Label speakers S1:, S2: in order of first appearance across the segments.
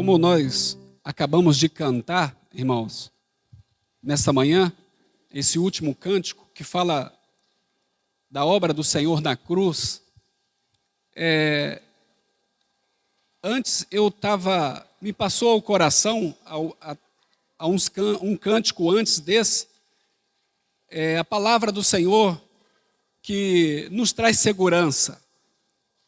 S1: Como nós acabamos de cantar, irmãos, nessa manhã, esse último cântico que fala da obra do Senhor na cruz, antes me passou ao coração, um cântico antes desse, a palavra do Senhor que nos traz segurança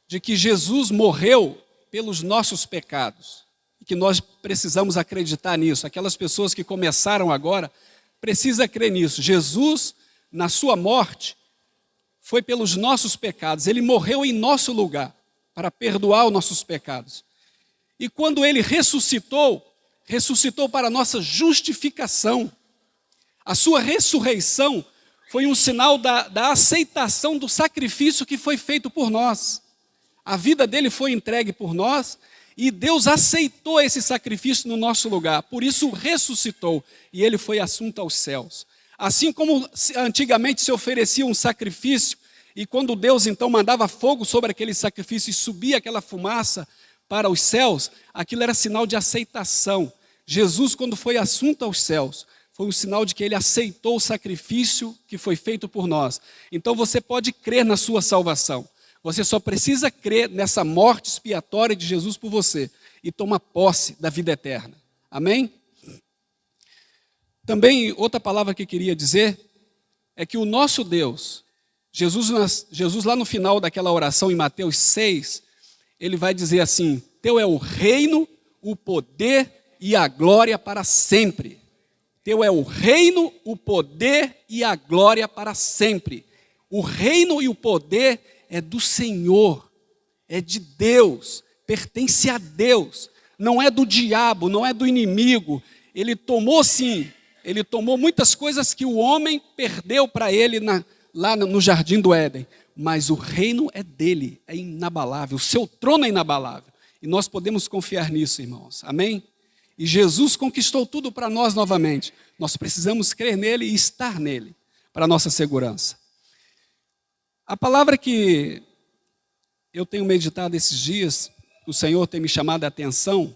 S1: de que Jesus morreu pelos nossos pecados, e que nós precisamos acreditar nisso. Aquelas pessoas que começaram agora, precisam crer nisso. Jesus, na sua morte, foi pelos nossos pecados, ele morreu em nosso lugar, para perdoar os nossos pecados. E quando ele ressuscitou para a nossa justificação. A sua ressurreição foi um sinal da aceitação do sacrifício que foi feito por nós. A vida dele foi entregue por nós e Deus aceitou esse sacrifício no nosso lugar. Por isso ressuscitou e ele foi assunto aos céus. Assim como antigamente se oferecia um sacrifício e quando Deus então mandava fogo sobre aquele sacrifício e subia aquela fumaça para os céus, aquilo era sinal de aceitação. Jesus, quando foi assunto aos céus, foi um sinal de que ele aceitou o sacrifício que foi feito por nós. Então você pode crer na sua salvação. Você só precisa crer nessa morte expiatória de Jesus por você e tomar posse da vida eterna. Amém? Também, outra palavra que eu queria dizer é que o nosso Deus, Jesus lá no final daquela oração em Mateus 6, ele vai dizer assim: teu é o reino, o poder e a glória para sempre. Teu é o reino, o poder e a glória para sempre. O reino e o poder é do Senhor, é de Deus, pertence a Deus, não é do diabo, não é do inimigo. Ele tomou muitas coisas que o homem perdeu para ele lá no jardim do Éden, mas o reino é dele, é inabalável, o seu trono é inabalável, e nós podemos confiar nisso, irmãos, amém? E Jesus conquistou tudo para nós novamente, nós precisamos crer nele e estar nele, para a nossa segurança. A palavra que eu tenho meditado esses dias, o Senhor tem me chamado a atenção,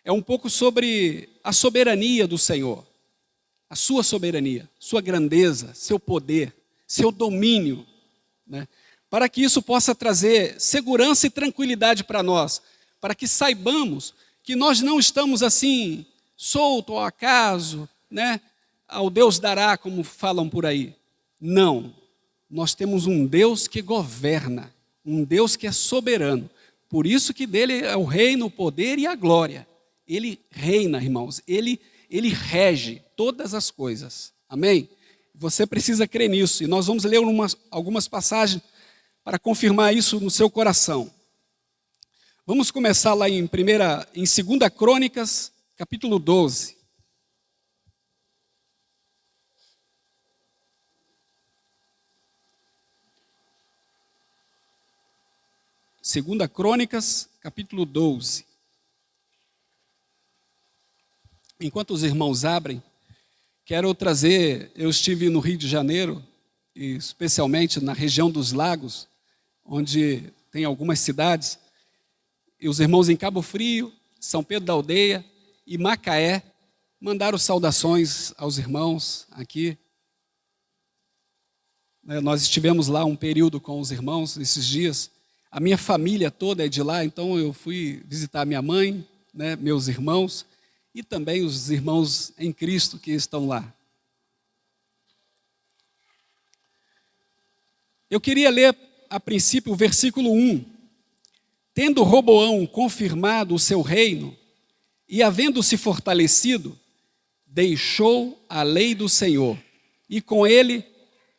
S1: é um pouco sobre a soberania do Senhor, a sua soberania, sua grandeza, seu poder, seu domínio, né? Para que isso possa trazer segurança e tranquilidade para nós, para que saibamos que nós não estamos assim, solto ao acaso, né? Ao Deus dará, como falam por aí. Não. Nós temos um Deus que governa, um Deus que é soberano. Por isso que dele é o reino, o poder e a glória. Ele reina, irmãos, ele rege todas as coisas. Amém? Você precisa crer nisso. E nós vamos ler algumas passagens para confirmar isso no seu coração. Vamos começar lá em 2 Crônicas, capítulo 12. 2 Crônicas, capítulo 12. Enquanto os irmãos abrem, eu estive no Rio de Janeiro, e especialmente na região dos Lagos, onde tem algumas cidades, e os irmãos em Cabo Frio, São Pedro da Aldeia e Macaé mandaram saudações aos irmãos aqui. Nós estivemos lá um período com os irmãos esses dias. A minha família toda é de lá, então eu fui visitar minha mãe, né, meus irmãos e também os irmãos em Cristo que estão lá. Eu queria ler a princípio o versículo 1. Tendo Roboão confirmado o seu reino e havendo-se fortalecido, deixou a lei do Senhor e com ele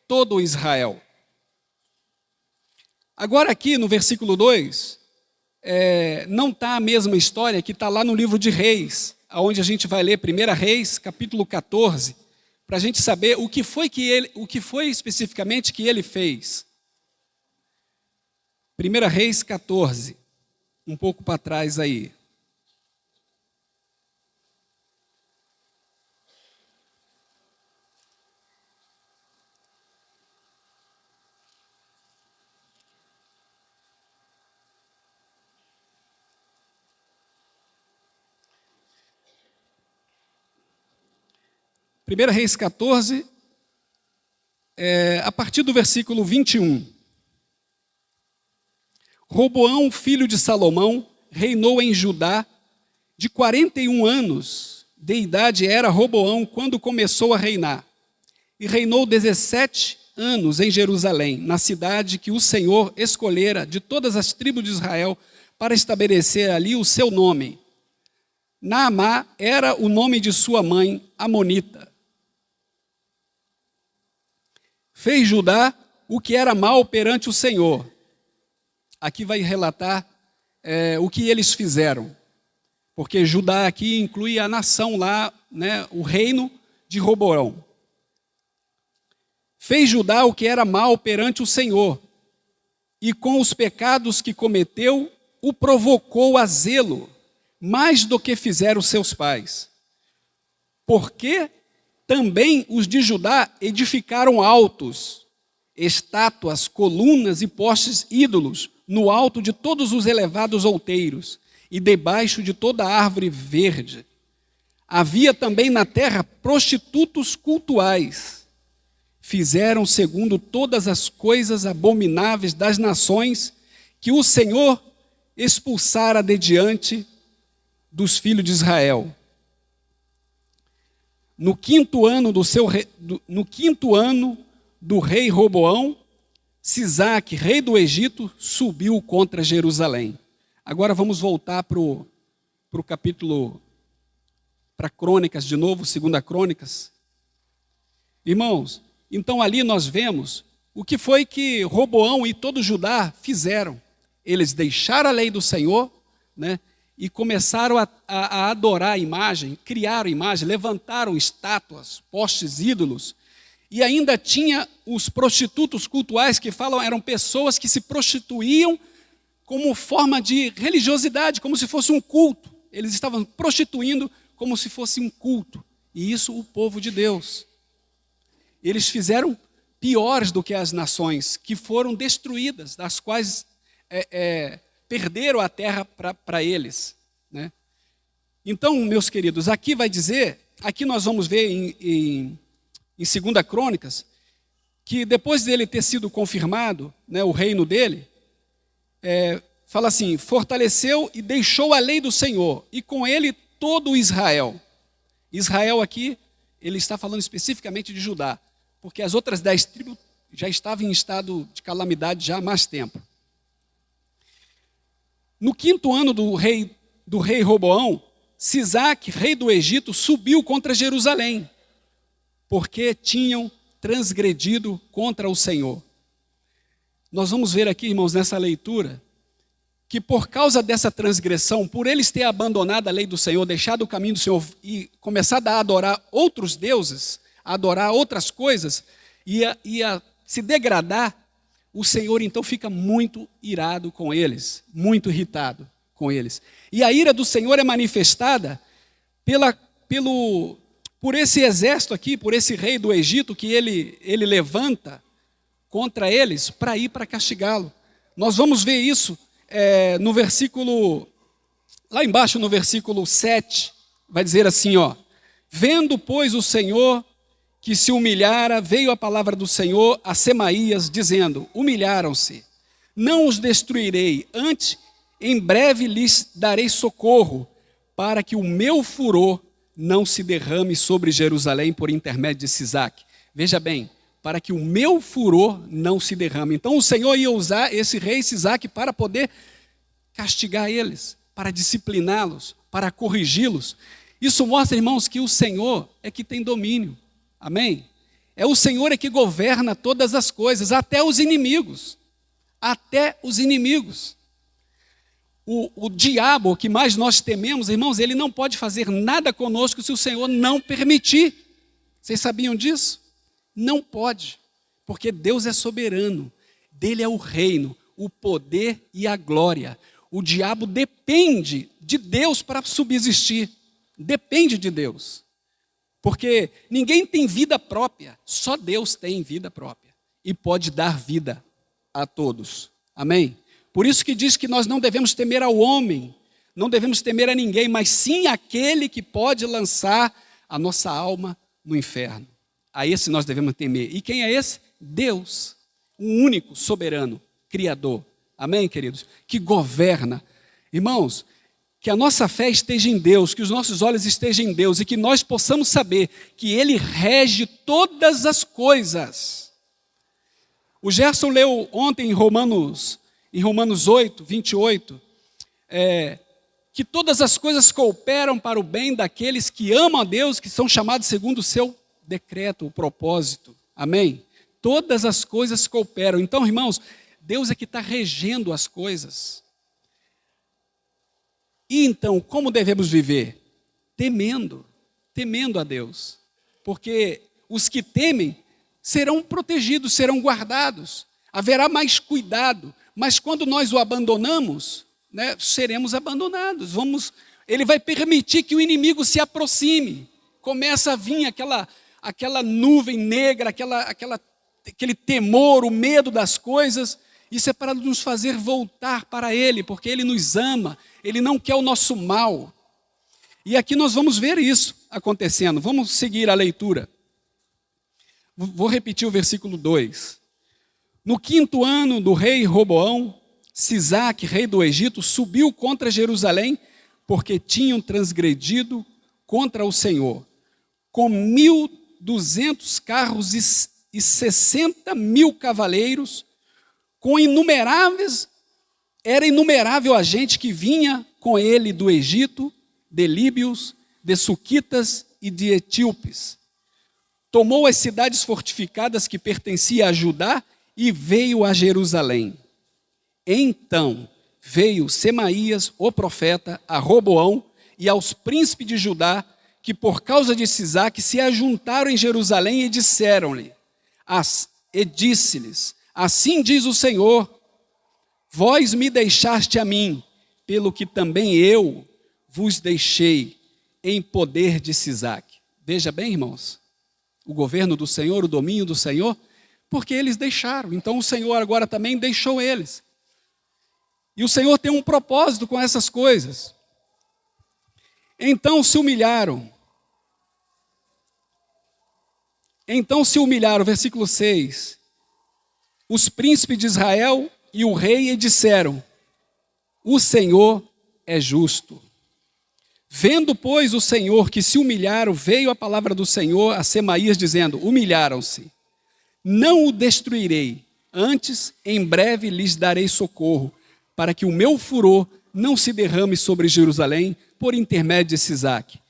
S1: todo Israel. Agora aqui no versículo 2, não está a mesma história que está lá no livro de Reis, onde a gente vai ler 1 Reis, capítulo 14, para a gente saber o que foi especificamente que ele fez. 1 Reis 14, um pouco para trás aí. 1 Reis 14, a partir do versículo 21. Roboão, filho de Salomão, reinou em Judá de 41 anos. De idade era Roboão quando começou a reinar. E reinou 17 anos em Jerusalém, na cidade que o Senhor escolhera de todas as tribos de Israel para estabelecer ali o seu nome. Naamá era o nome de sua mãe, Amonita. Fez Judá o que era mal perante o Senhor. Aqui vai relatar o que eles fizeram. Porque Judá aqui inclui a nação lá, né, o reino de Roboão. Fez Judá o que era mal perante o Senhor, e com os pecados que cometeu, o provocou a zelo, mais do que fizeram seus pais. Porque também os de Judá edificaram altos, estátuas, colunas e postes ídolos, no alto de todos os elevados outeiros, e debaixo de toda árvore verde. Havia também na terra prostitutos cultuais. Fizeram segundo todas as coisas abomináveis das nações que o Senhor expulsara de diante dos filhos de Israel. No quinto ano do rei Roboão, Sisaque, rei do Egito, subiu contra Jerusalém. Agora vamos voltar para o capítulo, para Crônicas de novo, 2 Crônicas. Irmãos, então ali nós vemos o que foi que Roboão e todo Judá fizeram. Eles deixaram a lei do Senhor, né, e começaram a adorar a imagem, criaram imagem, levantaram estátuas, postes ídolos, e ainda tinha os prostitutos cultuais que falam, eram pessoas que se prostituíam como forma de religiosidade, como se fosse um culto. Eles estavam prostituindo como se fosse um culto. E isso o povo de Deus. Eles fizeram piores do que as nações que foram destruídas, das quais perderam a terra para eles, né? Então, meus queridos, aqui vai dizer, aqui nós vamos ver em 2 Crônicas, que depois dele ter sido confirmado, né, o reino dele, fala assim, fortaleceu e deixou a lei do Senhor, e com ele todo Israel. Israel aqui, ele está falando especificamente de Judá, porque as outras 10 tribos já estavam em estado de calamidade já há mais tempo. No quinto ano do rei Roboão, Sisaque, rei do Egito, subiu contra Jerusalém, porque tinham transgredido contra o Senhor. Nós vamos ver aqui, irmãos, nessa leitura, que por causa dessa transgressão, por eles terem abandonado a lei do Senhor, deixado o caminho do Senhor e começado a adorar outros deuses, a adorar outras coisas, e a se degradar, o Senhor então fica muito irado com eles, muito irritado com eles. E a ira do Senhor é manifestada por esse exército aqui, por esse rei do Egito que ele levanta contra eles para ir para castigá-lo. Nós vamos ver isso no versículo, lá embaixo no versículo 7, vai dizer assim, ó, vendo, pois, o Senhor que se humilhara, veio a palavra do Senhor a Semaías, dizendo, humilharam-se, não os destruirei, antes, em breve lhes darei socorro, para que o meu furor não se derrame sobre Jerusalém por intermédio de Sisaque. Veja bem, para que o meu furor não se derrame. Então o Senhor ia usar esse rei Sisaque para poder castigar eles, para discipliná-los, para corrigi-los. Isso mostra, irmãos, que o Senhor é que tem domínio. Amém? É o Senhor é que governa todas as coisas, até os inimigos. Até os inimigos. O diabo, o que mais nós tememos, irmãos, ele não pode fazer nada conosco se o Senhor não permitir. Vocês sabiam disso? Não pode, porque Deus é soberano. Dele é o reino, o poder e a glória. O diabo depende de Deus para subsistir. Depende de Deus. Porque ninguém tem vida própria, só Deus tem vida própria. E pode dar vida a todos. Amém? Por isso que diz que nós não devemos temer ao homem, não devemos temer a ninguém, mas sim aquele que pode lançar a nossa alma no inferno. A esse nós devemos temer. E quem é esse? Deus, o único, soberano, criador. Amém, queridos? Que governa. Irmãos, que a nossa fé esteja em Deus, que os nossos olhos estejam em Deus e que nós possamos saber que Ele rege todas as coisas. O Gerson leu ontem em Romanos 8, 28, que todas as coisas cooperam para o bem daqueles que amam a Deus, que são chamados segundo o seu decreto, o propósito. Amém? Todas as coisas cooperam. Então, irmãos, Deus é que está regendo as coisas. E então, como devemos viver? Temendo a Deus. Porque os que temem serão protegidos, serão guardados. Haverá mais cuidado. Mas quando nós o abandonamos, seremos abandonados. Ele vai permitir que o inimigo se aproxime. Começa a vir aquela nuvem negra, aquele temor, o medo das coisas. Isso é para nos fazer voltar para Ele, porque Ele nos ama, Ele não quer o nosso mal. E aqui nós vamos ver isso acontecendo. Vamos seguir a leitura. Vou repetir o versículo 2. No 5º ano do rei Roboão, Sisaque, rei do Egito, subiu contra Jerusalém, porque tinham transgredido contra o Senhor, com 1.200 carros e 60.000 cavaleiros, era inumerável a gente que vinha com ele do Egito, de líbios, de suquitas e de etíopes. Tomou as cidades fortificadas que pertenciam a Judá e veio a Jerusalém. Então veio Semaías, o profeta, a Roboão e aos príncipes de Judá, que por causa de Sisaque se ajuntaram em Jerusalém e disse-lhes, assim diz o Senhor, vós me deixaste a mim, pelo que também eu vos deixei em poder de Sisaque. Veja bem, irmãos, o governo do Senhor, o domínio do Senhor, porque eles deixaram. Então o Senhor agora também deixou eles. E o Senhor tem um propósito com essas coisas. Então se humilharam, versículo 6, os príncipes de Israel e o rei e disseram, o Senhor é justo. Vendo, pois, o Senhor que se humilharam, veio a palavra do Senhor a Semaías dizendo, humilharam-se. Não o destruirei, antes, em breve, lhes darei socorro, para que o meu furor não se derrame sobre Jerusalém por intermédio de Sisaque.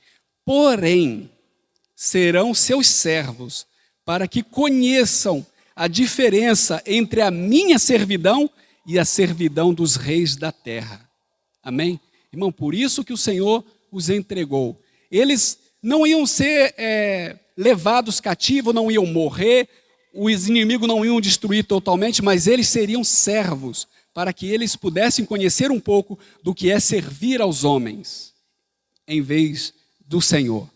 S1: Porém, serão seus servos, para que conheçam a diferença entre a minha servidão e a servidão dos reis da terra. Amém? Irmão, por isso que o Senhor os entregou. Eles não iam ser levados cativos, não iam morrer, os inimigos não iam destruir totalmente, mas eles seriam servos, para que eles pudessem conhecer um pouco do que é servir aos homens, em vez do Senhor.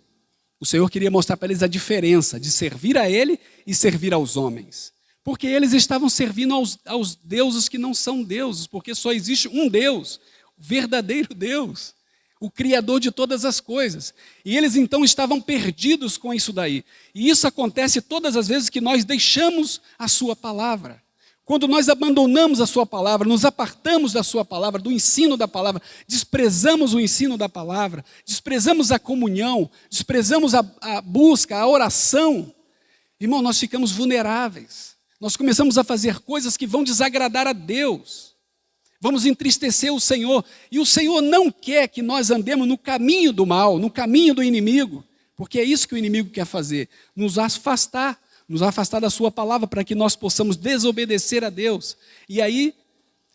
S1: O Senhor queria mostrar para eles a diferença de servir a Ele e servir aos homens. Porque eles estavam servindo aos deuses que não são deuses, porque só existe um Deus, o verdadeiro Deus, o Criador de todas as coisas. E eles então estavam perdidos com isso daí. E isso acontece todas as vezes que nós deixamos a sua palavra. Quando nós abandonamos a sua palavra, nos apartamos da sua palavra, do ensino da palavra, desprezamos o ensino da palavra, desprezamos a comunhão, desprezamos a busca, a oração, irmão, nós ficamos vulneráveis. Nós começamos a fazer coisas que vão desagradar a Deus. Vamos entristecer o Senhor. E o Senhor não quer que nós andemos no caminho do mal, no caminho do inimigo, porque é isso que o inimigo quer fazer, nos afastar da sua palavra, para que nós possamos desobedecer a Deus. E aí,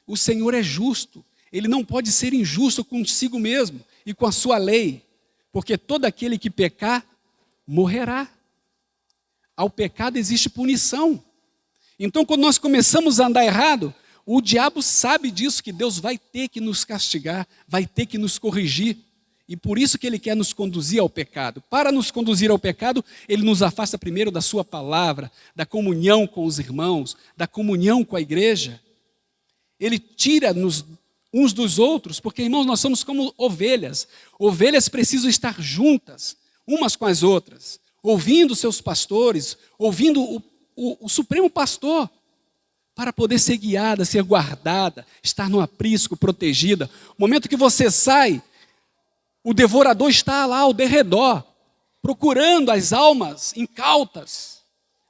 S1: o Senhor é justo. Ele não pode ser injusto consigo mesmo e com a sua lei, porque todo aquele que pecar, morrerá. Ao pecado existe punição. Então, quando nós começamos a andar errado, o diabo sabe disso, que Deus vai ter que nos castigar, vai ter que nos corrigir. E por isso que ele quer nos conduzir ao pecado. Para nos conduzir ao pecado, ele nos afasta primeiro da sua palavra, da comunhão com os irmãos, da comunhão com a igreja. Ele tira-nos uns dos outros, porque, irmãos, nós somos como ovelhas. Ovelhas precisam estar juntas, umas com as outras. ouvindo seus pastores, ouvindo o Supremo Pastor, para poder ser guiada, ser guardada, estar no aprisco, protegida. No momento que você sai, o devorador está lá ao derredor, procurando as almas incautas,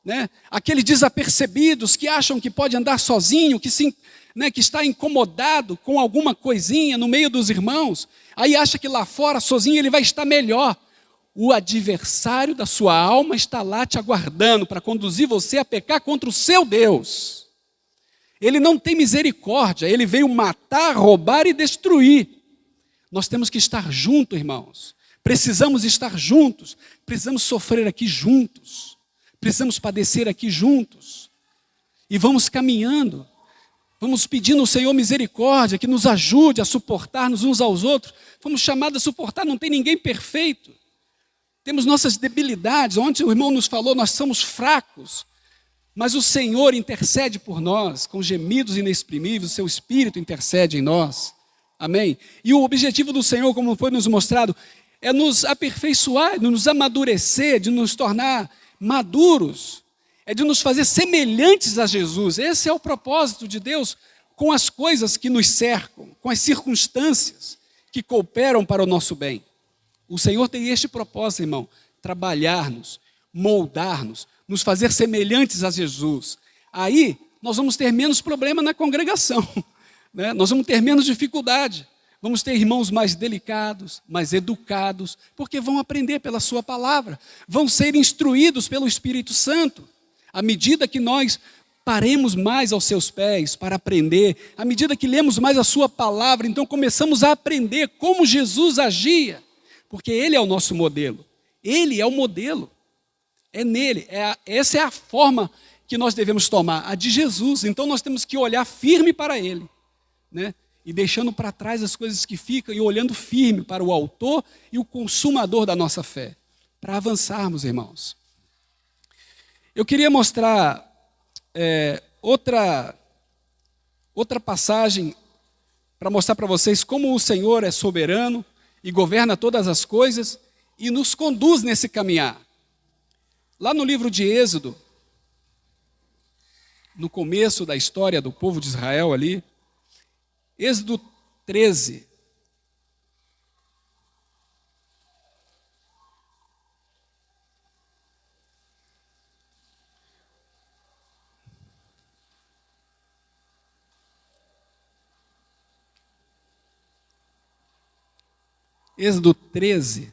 S1: né? Aqueles desapercebidos que acham que pode andar sozinho, que está incomodado com alguma coisinha no meio dos irmãos, aí acha que lá fora, sozinho, ele vai estar melhor. O adversário da sua alma está lá te aguardando para conduzir você a pecar contra o seu Deus. Ele não tem misericórdia, ele veio matar, roubar e destruir. Nós temos que estar juntos, irmãos. Precisamos estar juntos, precisamos sofrer aqui juntos, precisamos padecer aqui juntos. E vamos caminhando, vamos pedindo ao Senhor misericórdia, que nos ajude a suportar-nos uns aos outros. Fomos chamados a suportar, não tem ninguém perfeito. Temos nossas debilidades. Ontem o irmão nos falou, nós somos fracos. Mas o Senhor intercede por nós, com gemidos inexprimíveis, o seu Espírito intercede em nós. Amém? E o objetivo do Senhor, como foi nos mostrado, é nos aperfeiçoar, nos amadurecer, de nos tornar maduros, é de nos fazer semelhantes a Jesus. Esse é o propósito de Deus com as coisas que nos cercam, com as circunstâncias que cooperam para o nosso bem. O Senhor tem este propósito, irmão, trabalhar-nos, moldar-nos, nos fazer semelhantes a Jesus. Aí nós vamos ter menos problema na congregação, né? Nós vamos ter menos dificuldade, vamos ter irmãos mais delicados, mais educados, porque vão aprender pela sua palavra, vão ser instruídos pelo Espírito Santo. À medida que nós paremos mais aos seus pés para aprender, à medida que lemos mais a sua palavra, então começamos a aprender como Jesus agia, porque Ele é o nosso modelo, Ele é o modelo. É nele, essa é a forma que nós devemos tomar, a de Jesus. Então nós temos que olhar firme para Ele, né? E deixando para trás as coisas que ficam e olhando firme para o autor e o consumador da nossa fé, para avançarmos, irmãos. Eu queria mostrar outra passagem para mostrar para vocês como o Senhor é soberano e governa todas as coisas e nos conduz nesse caminhar. Lá no livro de Êxodo, no começo da história do povo de Israel ali, Êxodo 13. Êxodo 13.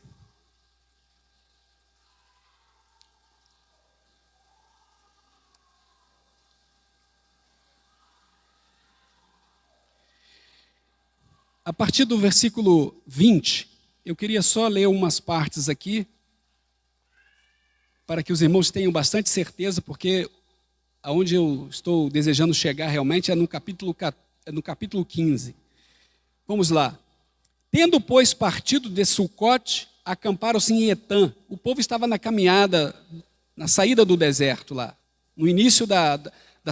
S1: A partir do versículo 20, eu queria só ler umas partes aqui, para que os irmãos tenham bastante certeza, porque aonde eu estou desejando chegar realmente é no capítulo 15. Vamos lá. Tendo, pois, partido de Sucote, acamparam-se em Etã. O povo estava na caminhada, na saída do deserto lá, no início da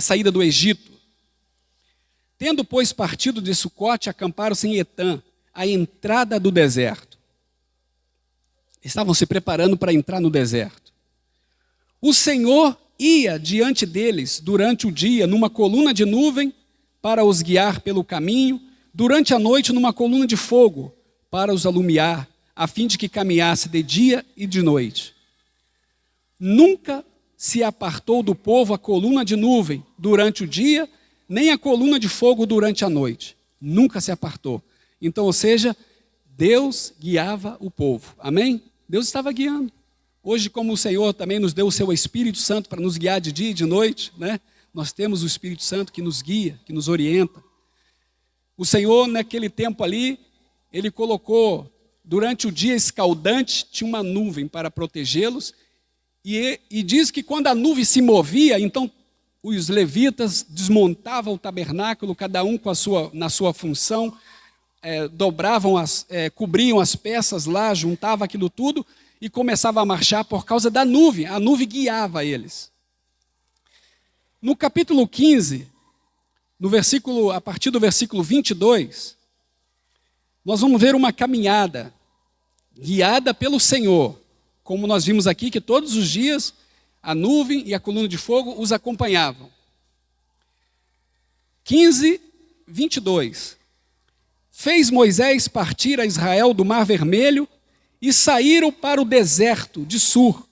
S1: saída do Egito. Tendo, pois, partido de Sucote, acamparam-se em Etã, a entrada do deserto. Estavam se preparando para entrar no deserto. O Senhor ia diante deles durante o dia numa coluna de nuvem para os guiar pelo caminho, durante a noite numa coluna de fogo para os alumiar, a fim de que caminhasse de dia e de noite. Nunca se apartou do povo a coluna de nuvem durante o dia, nem a coluna de fogo durante a noite. Nunca se apartou. Então, ou seja, Deus guiava o povo. Amém? Deus estava guiando. Hoje, como o Senhor também nos deu o seu Espírito Santo para nos guiar de dia e de noite, né? Nós temos o Espírito Santo que nos guia, que nos orienta. O Senhor, naquele tempo ali, Ele colocou, durante o dia escaldante, tinha uma nuvem para protegê-los, e diz que quando a nuvem se movia, então os levitas desmontavam o tabernáculo, cada um na sua função, cobriam as peças lá, juntavam aquilo tudo e começava a marchar por causa da nuvem. A nuvem guiava eles. No capítulo 15, a partir do versículo 22, nós vamos ver uma caminhada guiada pelo Senhor, como nós vimos aqui, que todos os dias a nuvem e a coluna de fogo os acompanhavam. 15, 22. Fez Moisés partir a Israel do Mar Vermelho e saíram para o deserto de Sur.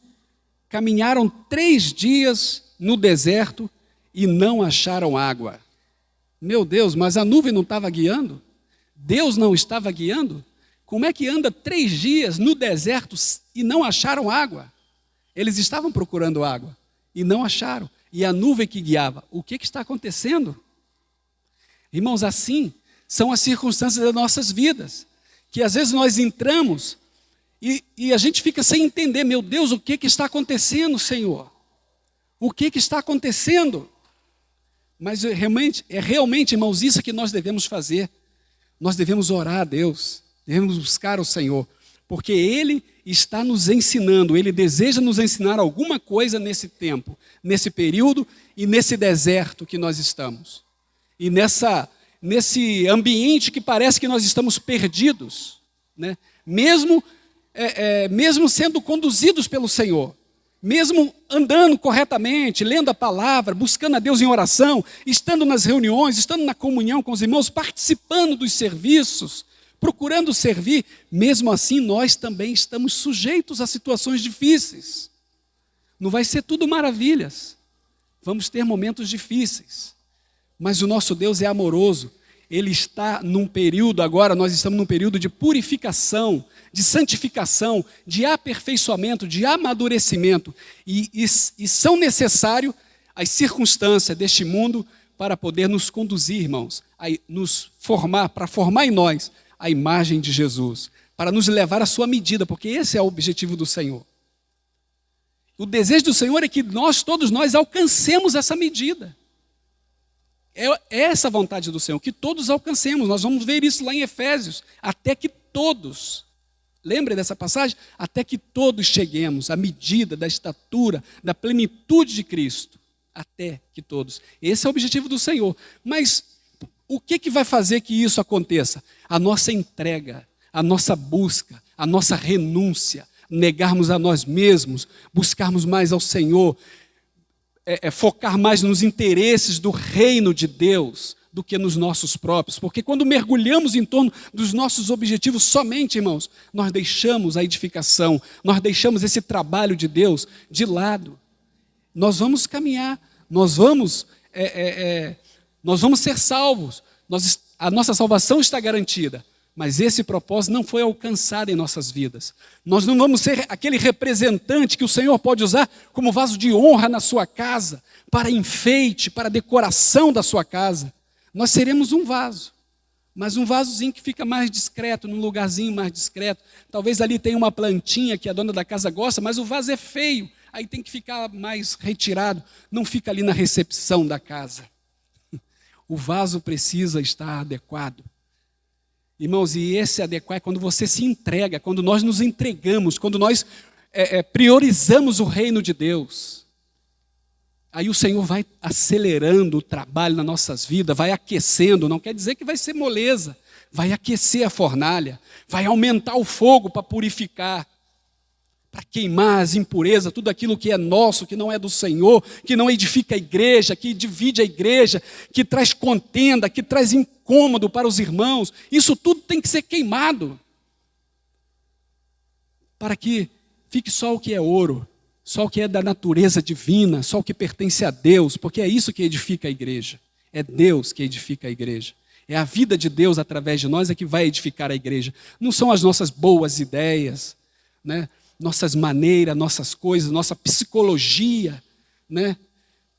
S1: Caminharam 3 dias no deserto e não acharam água. Meu Deus, mas a nuvem não estava guiando? Deus não estava guiando? Como é que anda 3 dias no deserto e não acharam água? Eles estavam procurando água e não acharam. E a nuvem que guiava. O que está acontecendo? Irmãos, assim são as circunstâncias das nossas vidas. Que às vezes nós entramos e a gente fica sem entender. Meu Deus, o que está acontecendo, Senhor? O que está acontecendo? Mas realmente, irmãos, isso que nós devemos fazer. Nós devemos orar a Deus. Devemos buscar o Senhor. Porque Ele está nos ensinando. Ele deseja nos ensinar alguma coisa nesse tempo, nesse período e nesse deserto que nós estamos. E nesse ambiente que parece que nós estamos perdidos, né? Mesmo sendo conduzidos pelo Senhor, mesmo andando corretamente, lendo a palavra, buscando a Deus em oração, estando nas reuniões, estando na comunhão com os irmãos, participando dos serviços, procurando servir, mesmo assim nós também estamos sujeitos a situações difíceis. Não vai ser tudo maravilhas, vamos ter momentos difíceis. Mas o nosso Deus é amoroso. Ele está num período, agora nós estamos num período de purificação, de santificação, de aperfeiçoamento, de amadurecimento. E são necessárias as circunstâncias deste mundo para poder nos conduzir, irmãos, a nos formar, para formar em nós a imagem de Jesus, para nos levar à sua medida, porque esse é o objetivo do Senhor. O desejo do Senhor é que todos nós alcancemos essa medida. É essa a vontade do Senhor, que todos alcancemos. Nós vamos ver isso lá em Efésios. Até que todos, lembre dessa passagem? Até que todos cheguemos à medida da estatura, da plenitude de Cristo. Até que todos. Esse é o objetivo do Senhor. Mas o que vai fazer que isso aconteça? A nossa entrega, a nossa busca, a nossa renúncia, negarmos a nós mesmos, buscarmos mais ao Senhor, focar mais nos interesses do reino de Deus do que nos nossos próprios. Porque quando mergulhamos em torno dos nossos objetivos somente, irmãos, nós deixamos a edificação, nós deixamos esse trabalho de Deus de lado. Nós vamos caminhar, nós vamos ser salvos, a nossa salvação está garantida. Mas esse propósito não foi alcançado em nossas vidas. Nós não vamos ser aquele representante que o Senhor pode usar como vaso de honra na sua casa, para enfeite, para decoração da sua casa. Nós seremos um vaso, mas um vasozinho que fica mais discreto, num lugarzinho mais discreto. Talvez ali tenha uma plantinha que a dona da casa gosta, mas o vaso é feio, aí tem que ficar mais retirado, não fica ali na recepção da casa. O vaso precisa estar adequado. Irmãos, e esse adequar é quando você se entrega, quando nós nos entregamos, quando nós priorizamos o reino de Deus. Aí o Senhor vai acelerando o trabalho nas nossas vidas, vai aquecendo, não quer dizer que vai ser moleza, vai aquecer a fornalha, vai aumentar o fogo para purificar, para queimar as impurezas, tudo aquilo que é nosso, que não é do Senhor, que não edifica a igreja, que divide a igreja, que traz contenda, que traz incômodo para os irmãos. Isso tudo tem que ser queimado, para que fique só o que é ouro, só o que é da natureza divina, só o que pertence a Deus, porque é isso que edifica a igreja. É Deus que edifica a igreja. É a vida de Deus através de nós é que vai edificar a igreja. Não são as nossas boas ideias, né? Nossas maneiras, nossas coisas, nossa psicologia, né?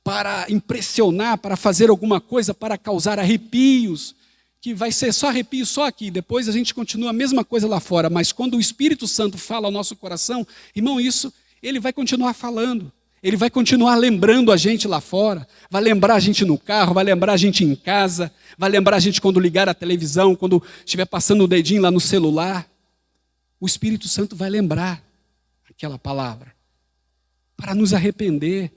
S1: Para impressionar, para fazer alguma coisa, para causar arrepios, que vai ser só arrepio só aqui, depois a gente continua a mesma coisa lá fora, mas quando o Espírito Santo fala ao nosso coração, irmão, isso, ele vai continuar falando, ele vai continuar lembrando a gente lá fora, vai lembrar a gente no carro, vai lembrar a gente em casa, vai lembrar a gente quando ligar a televisão, quando estiver passando o dedinho lá no celular, o Espírito Santo vai lembrar aquela palavra, para nos arrepender,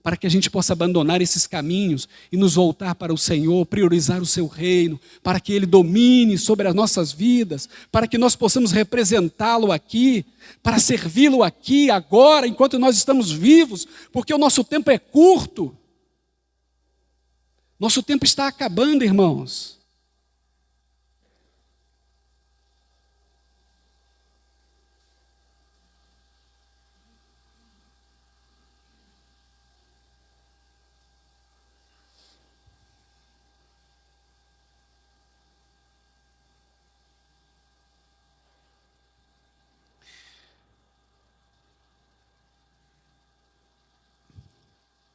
S1: para que a gente possa abandonar esses caminhos e nos voltar para o Senhor, priorizar o seu reino, para que Ele domine sobre as nossas vidas, para que nós possamos representá-lo aqui, para servi-lo aqui, agora, enquanto nós estamos vivos, porque o nosso tempo é curto. Nosso tempo está acabando, irmãos.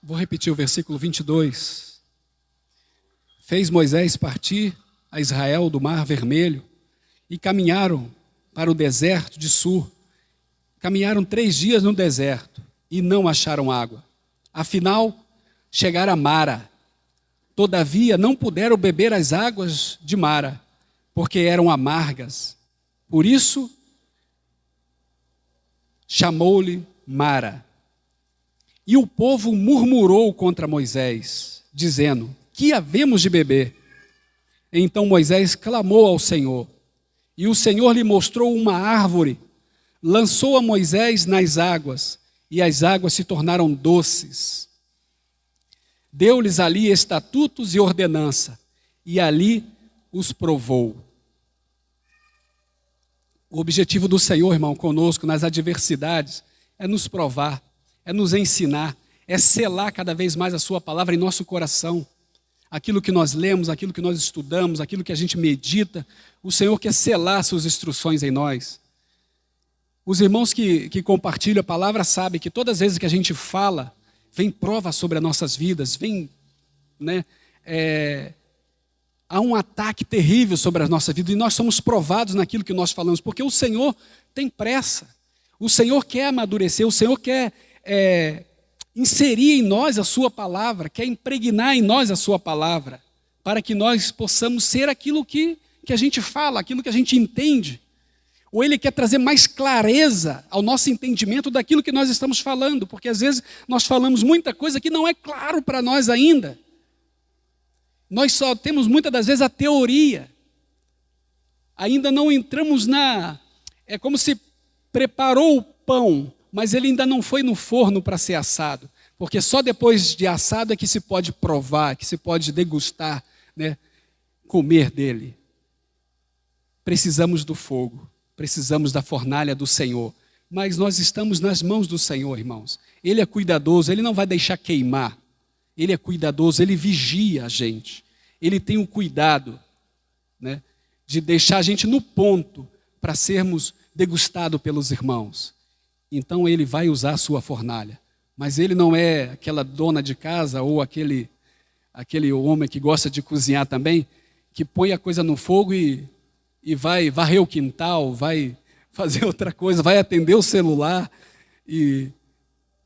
S1: Vou repetir o versículo 22. Fez Moisés partir a Israel do Mar Vermelho e caminharam para o deserto de Sur. Caminharam 3 dias no deserto e não acharam água. Afinal, chegaram a Mara. Todavia, não puderam beber as águas de Mara, porque eram amargas. Por isso, chamou-lhe Mara. E o povo murmurou contra Moisés, dizendo: que havemos de beber? Então Moisés clamou ao Senhor, e o Senhor lhe mostrou uma árvore, lançou a Moisés nas águas, e as águas se tornaram doces. Deu-lhes ali estatutos e ordenança, e ali os provou. O objetivo do Senhor, irmão, conosco nas adversidades, é nos provar, é nos ensinar, é selar cada vez mais a sua palavra em nosso coração. Aquilo que nós lemos, aquilo que nós estudamos, aquilo que a gente medita, o Senhor quer selar suas instruções em nós. Os irmãos que compartilham a palavra sabem que todas as vezes que a gente fala, vem prova sobre as nossas vidas, vem, há um ataque terrível sobre as nossas vidas, e nós somos provados naquilo que nós falamos, porque o Senhor tem pressa, o Senhor quer amadurecer, o Senhor quer inserir em nós a sua palavra, quer impregnar em nós a sua palavra, para que nós possamos ser aquilo que a gente fala, aquilo que a gente entende. Ou Ele quer trazer mais clareza ao nosso entendimento daquilo que nós estamos falando, porque às vezes nós falamos muita coisa que não é claro para nós ainda. Nós só temos muitas das vezes a teoria. Ainda não entramos é como se preparou o pão, mas ele ainda não foi no forno para ser assado, porque só depois de assado é que se pode provar, que se pode degustar, comer dele. Precisamos do fogo, precisamos da fornalha do Senhor, mas nós estamos nas mãos do Senhor, irmãos. Ele é cuidadoso, Ele não vai deixar queimar, Ele é cuidadoso, Ele vigia a gente, Ele tem o cuidado de deixar a gente no ponto para sermos degustados pelos irmãos. Então Ele vai usar a sua fornalha, mas Ele não é aquela dona de casa ou aquele homem que gosta de cozinhar também, que põe a coisa no fogo e vai varrer o quintal, vai fazer outra coisa, vai atender o celular, e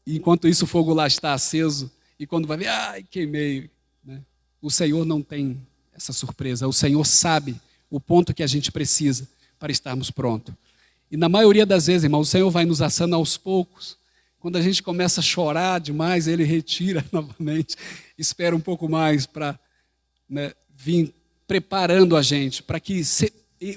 S1: enquanto isso o fogo lá está aceso, e quando vai ver, queimei. O Senhor não tem essa surpresa, o Senhor sabe o ponto que a gente precisa para estarmos prontos. E na maioria das vezes, irmão, o Senhor vai nos assando aos poucos. Quando a gente começa a chorar demais, Ele retira novamente, espera um pouco mais para vir preparando a gente, para que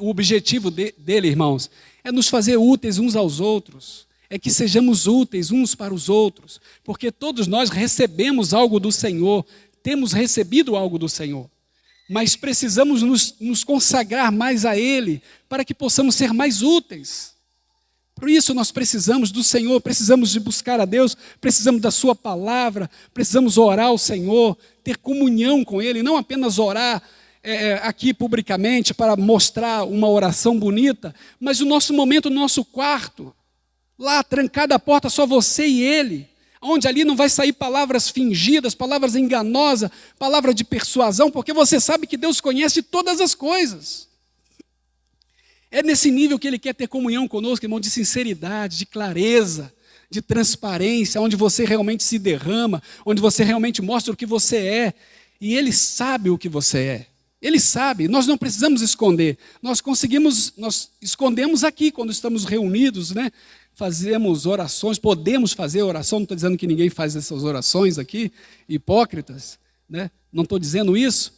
S1: o objetivo dele, irmãos, é nos fazer úteis uns aos outros, é que sejamos úteis uns para os outros, porque todos nós recebemos algo do Senhor, temos recebido algo do Senhor, mas precisamos nos consagrar mais a Ele, para que possamos ser mais úteis. Por isso nós precisamos do Senhor, precisamos de buscar a Deus, precisamos da sua palavra, precisamos orar ao Senhor, ter comunhão com Ele, não apenas orar aqui publicamente para mostrar uma oração bonita, mas o nosso momento no nosso quarto, lá trancada a porta, só você e Ele, onde ali não vai sair palavras fingidas, palavras enganosas, palavra de persuasão, porque você sabe que Deus conhece todas as coisas. É nesse nível que Ele quer ter comunhão conosco, irmão, de sinceridade, de clareza, de transparência, onde você realmente se derrama, onde você realmente mostra o que você é, e Ele sabe o que você é. Ele sabe, nós não precisamos esconder, nós escondemos aqui quando estamos reunidos, fazemos orações, podemos fazer oração, não estou dizendo que ninguém faz essas orações aqui, hipócritas, né? Não estou dizendo isso,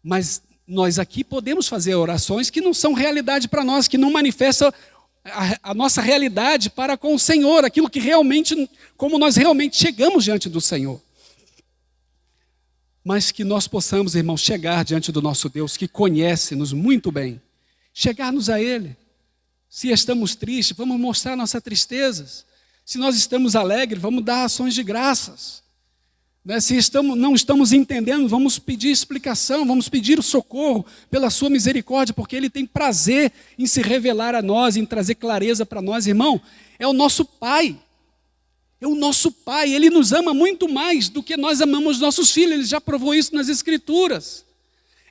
S1: mas nós aqui podemos fazer orações que não são realidade para nós, que não manifestam a nossa realidade para com o Senhor, aquilo que realmente, como nós realmente chegamos diante do Senhor. Mas que nós possamos, irmãos, chegar diante do nosso Deus, que conhece-nos muito bem, chegarmos a Ele. Se estamos tristes, vamos mostrar nossas tristezas. Se nós estamos alegres, vamos dar ações de graças. Se não estamos entendendo, vamos pedir explicação, vamos pedir o socorro pela sua misericórdia, porque Ele tem prazer em se revelar a nós, em trazer clareza para nós, irmão. É o nosso Pai. É o nosso Pai, Ele nos ama muito mais do que nós amamos nossos filhos. Ele já provou isso nas Escrituras.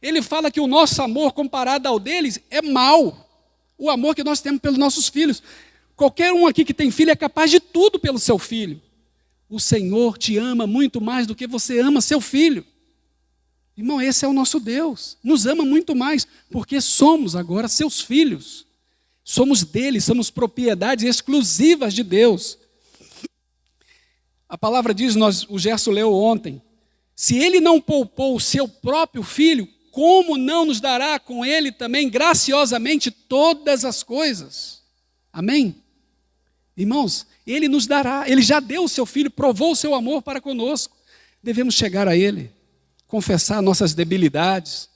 S1: Ele fala que o nosso amor comparado ao deles é mau. O amor que nós temos pelos nossos filhos. Qualquer um aqui que tem filho é capaz de tudo pelo seu filho. O Senhor te ama muito mais do que você ama seu filho. Irmão, esse é o nosso Deus. Nos ama muito mais, porque somos agora seus filhos. Somos dele, somos propriedades exclusivas de Deus. A palavra diz, o Gerson leu ontem, se ele não poupou o seu próprio filho, como não nos dará com ele também graciosamente todas as coisas? Amém? Irmãos, Ele nos dará, Ele já deu o seu Filho, provou o seu amor para conosco. Devemos chegar a Ele, confessar nossas debilidades,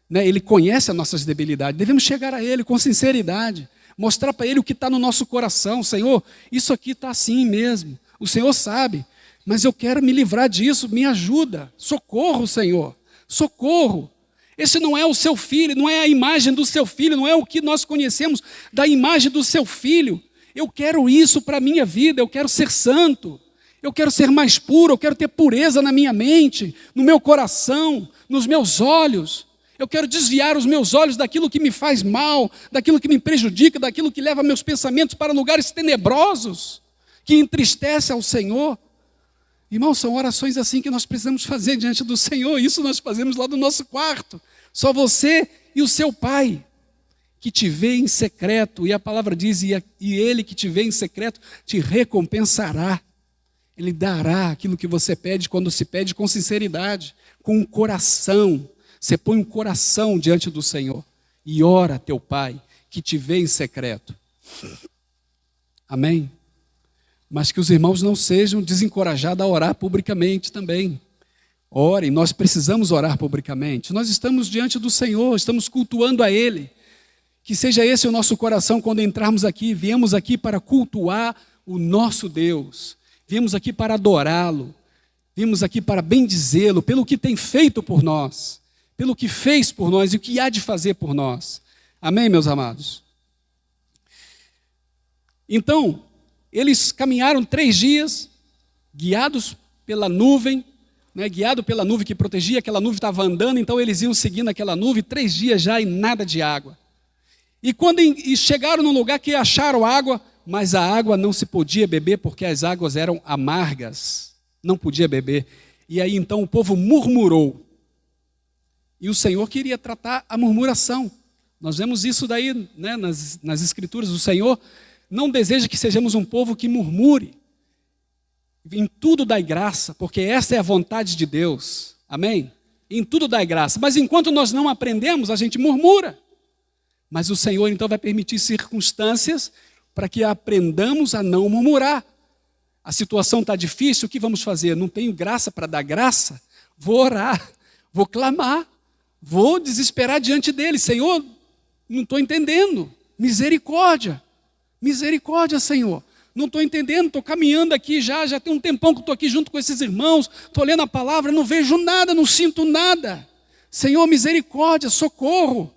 S1: né? Ele conhece as nossas debilidades, devemos chegar a Ele com sinceridade, mostrar para Ele o que está no nosso coração. Senhor, isso aqui está assim mesmo, o Senhor sabe, mas eu quero me livrar disso, me ajuda, socorro, Senhor, socorro. Esse não é o seu filho, não é a imagem do seu filho, não é o que nós conhecemos da imagem do seu filho. Eu quero isso para a minha vida, eu quero ser santo, eu quero ser mais puro, eu quero ter pureza na minha mente, no meu coração, nos meus olhos. Eu quero desviar os meus olhos daquilo que me faz mal, daquilo que me prejudica, daquilo que leva meus pensamentos para lugares tenebrosos, que entristece ao Senhor. Irmãos, são orações assim que nós precisamos fazer diante do Senhor. Isso nós fazemos lá do nosso quarto. Só você e o seu Pai, que te vê em secreto. E a palavra diz, e Ele que te vê em secreto, te recompensará. Ele dará aquilo que você pede, quando se pede com sinceridade, com um coração. Você põe um coração diante do Senhor e ora a teu Pai, que te vê em secreto. Amém? Mas que os irmãos não sejam desencorajados a orar publicamente também. Orem, nós precisamos orar publicamente. Nós estamos diante do Senhor, estamos cultuando a Ele. Que seja esse o nosso coração quando entrarmos aqui. Viemos aqui para cultuar o nosso Deus. Viemos aqui para adorá-lo. Viemos aqui para bendizê-lo pelo que tem feito por nós. Pelo que fez por nós e o que há de fazer por nós. Amém, meus amados? Então, eles caminharam 3 dias, guiados pela nuvem, né, guiado pela nuvem que protegia, aquela nuvem estava andando, então eles iam seguindo aquela nuvem, 3 dias já e nada de água. E quando chegaram num lugar que acharam água, mas a água não se podia beber, porque as águas eram amargas, não podia beber. E aí então o povo murmurou. E o Senhor queria tratar a murmuração. Nós vemos isso daí, né, nas Escrituras. O Senhor não deseja que sejamos um povo que murmure. Em tudo dai graça, porque essa é a vontade de Deus. Amém? Em tudo dai graça. Mas enquanto nós não aprendemos, a gente murmura. Mas o Senhor então vai permitir circunstâncias para que aprendamos a não murmurar. A situação está difícil, o que vamos fazer? Não tenho graça para dar graça? Vou orar, vou clamar, vou desesperar diante dele. Senhor, não estou entendendo. Misericórdia. Misericórdia, Senhor. Não estou entendendo, estou caminhando aqui já tem um tempão que estou aqui junto com esses irmãos, estou lendo a palavra, não vejo nada, não sinto nada. Senhor, misericórdia, socorro.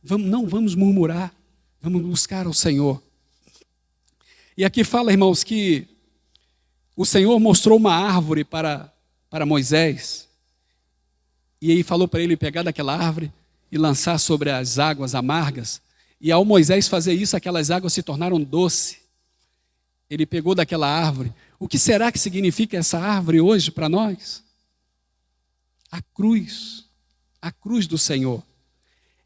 S1: Não vamos murmurar, vamos buscar ao Senhor. E aqui fala, irmãos, que o Senhor mostrou uma árvore para Moisés, e aí falou para ele pegar daquela árvore e lançar sobre as águas amargas. E ao Moisés fazer isso, aquelas águas se tornaram doce. Ele pegou daquela árvore. O que será que significa essa árvore hoje para nós? A cruz do Senhor.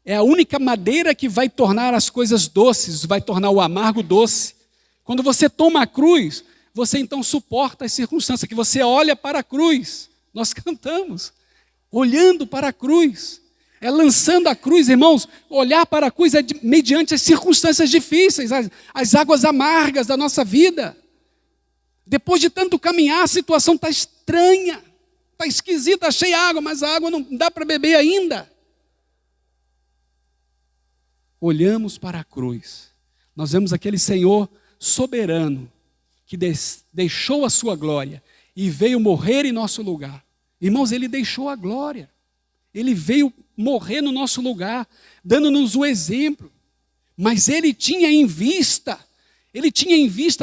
S1: É a única madeira que vai tornar as coisas doces, vai tornar o amargo doce. Quando você toma a cruz, você então suporta as circunstâncias, que você olha para a cruz. Nós cantamos, olhando para a cruz. É lançando a cruz, irmãos. Olhar para a cruz é mediante as circunstâncias difíceis, as águas amargas da nossa vida. Depois de tanto caminhar, a situação está estranha, está esquisita, achei água, mas a água não dá para beber ainda. Olhamos para a cruz, nós vemos aquele Senhor soberano, que deixou a sua glória e veio morrer em nosso lugar. Irmãos, Ele deixou a glória, Ele veio morrer no nosso lugar, dando-nos o exemplo, mas Ele tinha em vista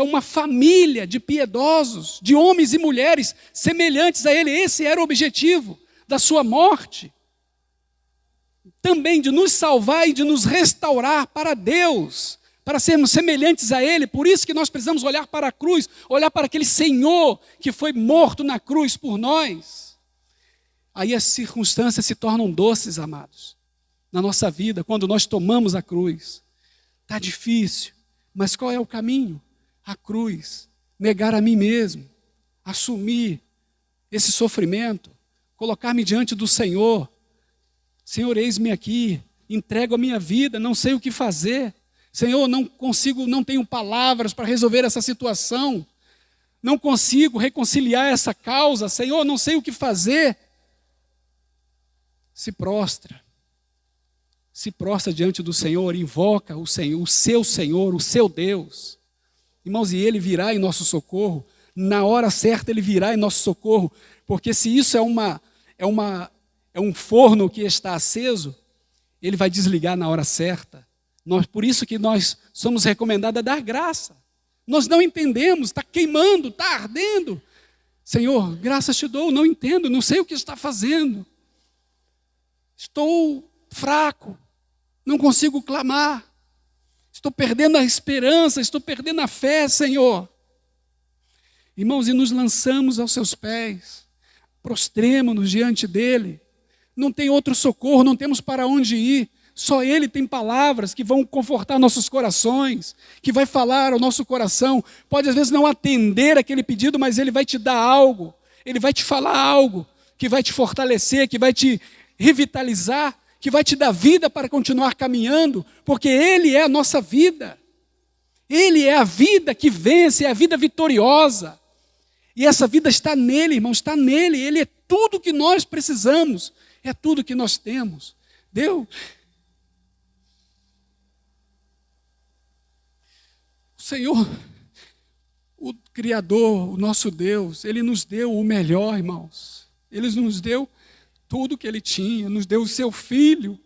S1: uma família de piedosos, de homens e mulheres semelhantes a Ele. Esse era o objetivo da sua morte. Também de nos salvar e de nos restaurar para Deus, para sermos semelhantes a Ele. Por isso que nós precisamos olhar para a cruz, olhar para aquele Senhor que foi morto na cruz por nós. Aí as circunstâncias se tornam doces, amados, na nossa vida, quando nós tomamos a cruz. Está difícil, mas qual é o caminho? A cruz, negar a mim mesmo, assumir esse sofrimento, colocar-me diante do Senhor. Senhor, eis-me aqui, entrego a minha vida, não sei o que fazer. Senhor, não tenho palavras para resolver essa situação. Não consigo reconciliar essa causa. Senhor, não sei o que fazer. Se prostra diante do Senhor, invoca o Senhor, o seu Deus. Irmãos, e Ele virá em nosso socorro. Na hora certa Ele virá em nosso socorro, porque se isso é um forno que está aceso, Ele vai desligar na hora certa. Por isso que nós somos recomendados a dar graça. Nós não entendemos, está queimando, está ardendo. Senhor, graças te dou, não entendo, não sei o que está fazendo. Estou fraco, não consigo clamar. Estou perdendo a esperança, estou perdendo a fé, Senhor. Irmãos, e nos lançamos aos seus pés, prostremo-nos diante dEle. Não tem outro socorro, não temos para onde ir. Só Ele tem palavras que vão confortar nossos corações, que vai falar ao nosso coração. Pode às vezes não atender aquele pedido, mas Ele vai te dar algo. Ele vai te falar algo que vai te fortalecer, que vai te revitalizar, que vai te dar vida para continuar caminhando, porque Ele é a nossa vida. Ele é a vida que vence, é a vida vitoriosa. E essa vida está nele, irmão, está nele. Ele é tudo que nós precisamos, é tudo que nós temos. Deus, o Senhor, o Criador, o nosso Deus, Ele nos deu o melhor, irmãos. Ele nos deu tudo que Ele tinha, nos deu o seu Filho.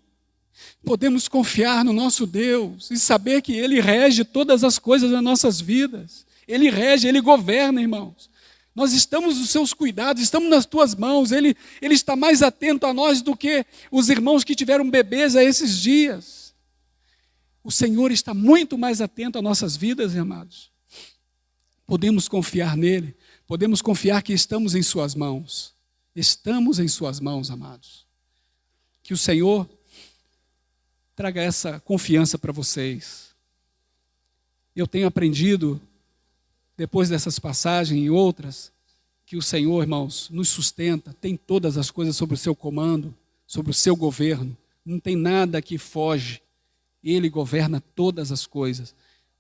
S1: Podemos confiar no nosso Deus e saber que Ele rege todas as coisas das nossas vidas. Ele rege, Ele governa, irmãos. Nós estamos nos seus cuidados, estamos nas tuas mãos. Ele está mais atento a nós do que os irmãos que tiveram bebês a esses dias. O Senhor está muito mais atento a nossas vidas, amados. Podemos confiar nele, podemos confiar que estamos em suas mãos. Estamos em suas mãos, amados. Que o Senhor traga essa confiança para vocês. Eu tenho aprendido, depois dessas passagens e outras, que o Senhor, irmãos, nos sustenta, tem todas as coisas sob o seu comando, sobre o seu governo. Não tem nada que foge. Ele governa todas as coisas.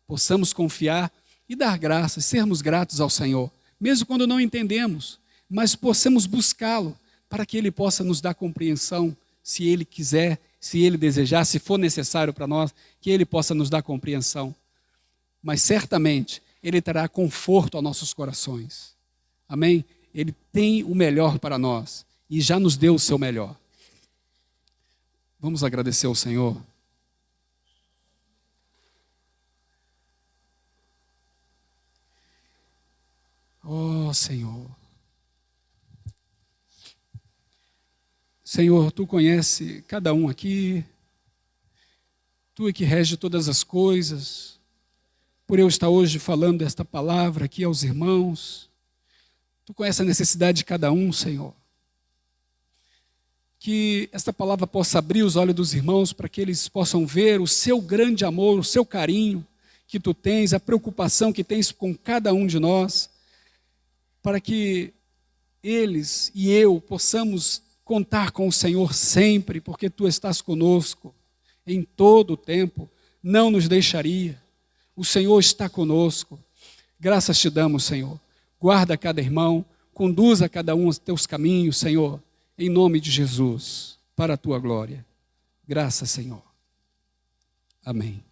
S1: Possamos confiar e dar graças, sermos gratos ao Senhor, mesmo quando não entendemos, mas possamos buscá-lo para que Ele possa nos dar compreensão, se Ele quiser, se Ele desejar, se for necessário para nós, que Ele possa nos dar compreensão. Mas certamente Ele trará conforto aos nossos corações. Amém? Ele tem o melhor para nós e já nos deu o seu melhor. Vamos agradecer ao Senhor. Oh, Senhor. Senhor, Tu conhece cada um aqui. Tu é que rege todas as coisas. Por eu estar hoje falando esta palavra aqui aos irmãos. Tu conhece a necessidade de cada um, Senhor. que esta palavra possa abrir os olhos dos irmãos para que eles possam ver o seu grande amor, o seu carinho que tu tens, a preocupação que tens com cada um de nós, para que eles e eu possamos contar com o Senhor sempre, porque tu estás conosco em todo o tempo, não nos deixaria. O Senhor está conosco. Graças te damos, Senhor. Guarda cada irmão, conduza cada um aos teus caminhos, Senhor, em nome de Jesus, para a tua glória. Graças, Senhor. Amém.